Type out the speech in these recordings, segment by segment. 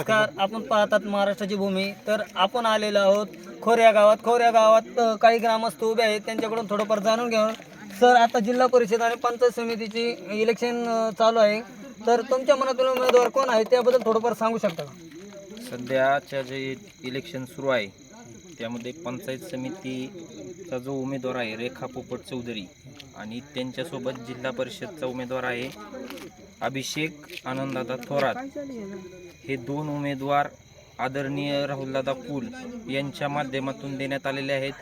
नमस्कार. आपण पाहतात महाराष्ट्राची भूमी. तर आपण आलेलो आहोत खोऱ्या गावात काही ग्रामस्थ उभे आहेत. त्यांच्याकडून थोडंफार जाणून घेऊन. सर, आता जिल्हा परिषद आणि पंचायत समितीची इलेक्शन चालू आहे. तर तुमच्या मनातील उमेदवार कोण आहे त्याबद्दल थोडंफार सांगू शकता का? सध्याच्या जे इलेक्शन सुरू आहे त्यामध्ये पंचायत समितीचा जो उमेदवार आहे रेखा पोपट चौधरी आणि त्यांच्यासोबत जिल्हा परिषदचा उमेदवार आहे अभिषेक आनंददादा थोरात. हे दोन उमेदवार आदरणीय राहुलदादा कुल यांच्या माध्यमातून देण्यात आलेले आहेत.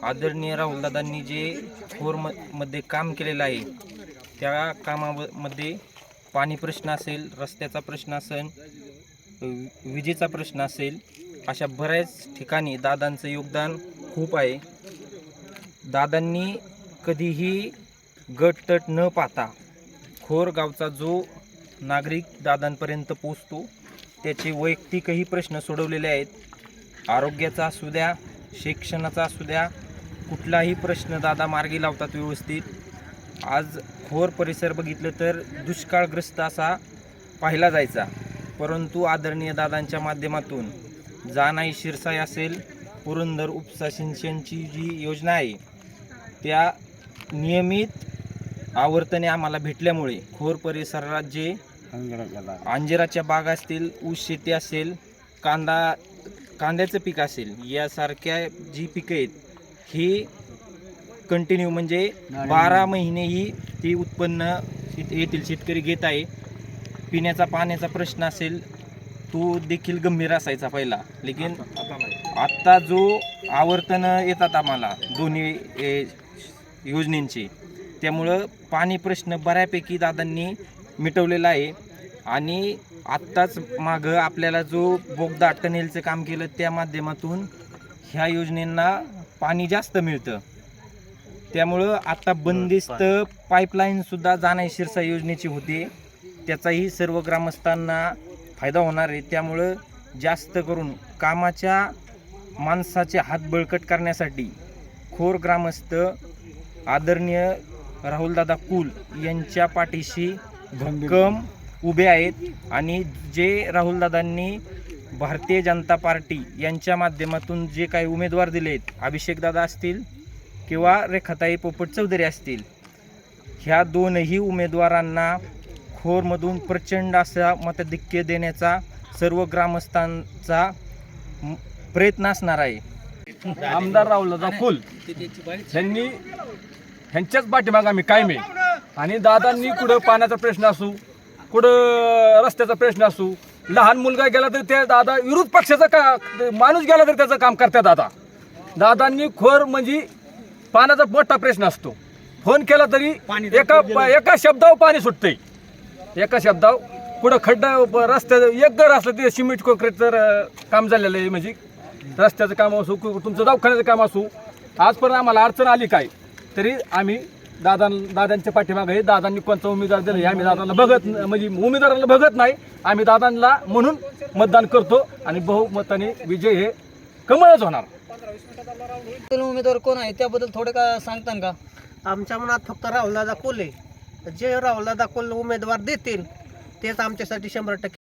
आदरणीय राहुलदादांनी जे खोरमध्ये काम केलेलं आहे त्या कामामध्ये पाणी प्रश्न असेल, रस्त्याचा प्रश्न असेल, विजेचा प्रश्न असेल, अशा बऱ्याच ठिकाणी दादांचं योगदान खूप आहे. दादांनी कधीही गटतट न पाहता खोर गावचा जो नागरिक दादांपर्यंत पोचतो त्याचे वैयक्तिकही प्रश्न सोडवलेले आहेत. आरोग्याचा असू द्या, शिक्षणाचा असू द्या, कुठलाही प्रश्न दादा मार्गी लावतात व्यवस्थित. आज खोर परिसर बघितलं तर दुष्काळग्रस्त असा पाहिला जायचा, परंतु आदरणीय दादांच्या माध्यमातून जानाई शिरसाई असेल, पुरंदर उपसा सिंचनची जी योजना आहे त्या नियमित आवर्तने आम्हाला भेटल्यामुळे खोर परिसरात जे अंजिराच्या बागा असतील, ऊस शेती असेल, कांद्याचं पीक असेल, यासारख्या जी पिकं आहेत ही कंटिन्यू म्हणजे 12 महिनेही ती उत्पन्न येथील शेतकरी घेत आहे. पिण्याचा पाण्याचा प्रश्न असेल तो देखील गंभीर असायचा पहिला, लेकिन आत्ता जो आवर्तन येतात आम्हाला दोन्ही योजनेंचे, त्यामुळं पाणी प्रश्न बऱ्यापैकी दादांनी मिटवलेला आहे. आणि आत्ताच मागं आपल्याला जो बोगदा टनेलचं काम केलं त्या माध्यमातून ह्या योजनेंना पाणी जास्त मिळतं. त्यामुळं आता बंदिस्त पाईपलाईनसुद्धा जानाई शिरसाई योजनेची होती, त्याचाही सर्व ग्रामस्थांना फायदा होणार आहे. त्यामुळं जास्त करून कामाच्या माणसाचे हात बळकट करण्यासाठी खोर ग्रामस्थ आदरणीय राहुलदादा कुल यांच्या पाठीशी भक्कम उभे आहेत. आणि जे राहुलदादांनी भारतीय जनता पार्टी यांच्या माध्यमातून जे काही उमेदवार दिलेत, अभिषेकदादा असतील किंवा रेखाताई पोपट चौधरी असतील, ह्या दोनही उमेदवारांना खोरमधून प्रचंड असा मताधिक्य देण्याचा सर्व ग्रामस्थांचा प्रयत्न असणार आहे. आमदार राहुलदादा कुल यांनी ह्यांच्याच पाठीमागे आम्ही कायम आहे. आणि दादांनी कुठं पाण्याचा प्रश्न असू, कुठं रस्त्याचा प्रश्न असू, लहान मुलगा गेला तरी ते दादा, विरोध पक्षाचा माणूस गेला तरी त्याचं काम करतात दादांनी. खोर म्हणजे पाण्याचा मोठा प्रश्न असतो, फोन केला तरी एका शब्दावर पाणी सुटतंय. एका शब्दावर कुठं खड्डा रस्त्या एक घर असलं ते सिमेंट कॉन्क्रीटचं काम झालेलं आहे. म्हणजे रस्त्याचं काम असू, तुमचं दवाखान्याचं काम असू, आजपर्यंत आम्हाला अडचण आली काय तरी आम्ही दादांच्या पाठीमागे आहे. दादांनी कोणता उमेदवार दिला हे आम्ही दादांना म्हणजे उमेदवाराला बघत नाही, आम्ही दादांना म्हणून मतदान करतो आणि बहुमताने विजय हे कमळच होणार. उमेदवार कोण आहे त्याबद्दल थोडं का सांगता का? आमच्या मनात फक्त राहुलदादा कुल आहे. जे राहुलदादा कुल उमेदवार देतील तेच आमच्यासाठी 100%